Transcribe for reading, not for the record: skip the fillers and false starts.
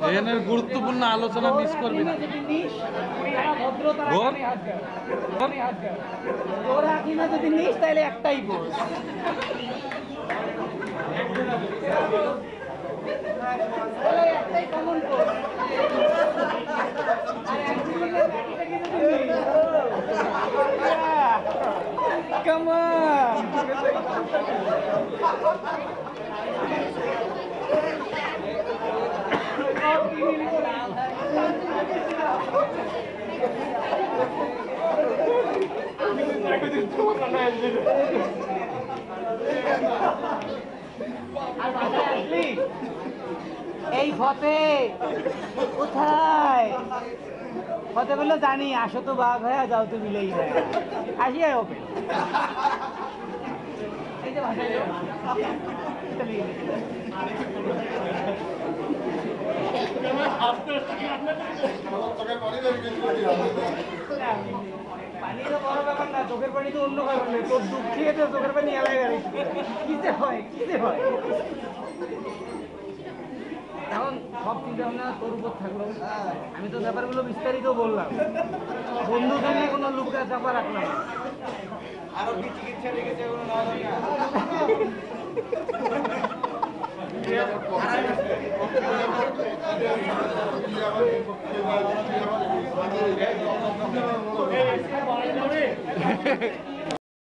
এখানের গুরুত্বপূর্ণ আলোচনা মিস করবি না। তোরা কিনা যদি নিস তাহলে একটাই বল। একটাই কমন কোড। Come on! এই ফতে কোথায়? ফতে বললো জানি, আসো তো বাঘ হয়ে যাও তো মিলেই হয় আসি ওপে এই যে ভাষায় পানি তো বড় ব্যাপার না, চোখের পানি তো অন্য ব্যাপার নেই। তোর দুঃখ খেয়ে তো চোখের পানি এলাই গেল। কিসে হয় কিসে হয়? এখন সব চিন্তা ভাবনা তোর উপর থাকলো। আমি তো ব্যাপারগুলো বিস্তারিত বললাম, বন্ধুর সঙ্গে কোনো লুকা চাপা রাখলাম না। আরো কি চিকিৎসা লেগেছে কোনো না দরকার।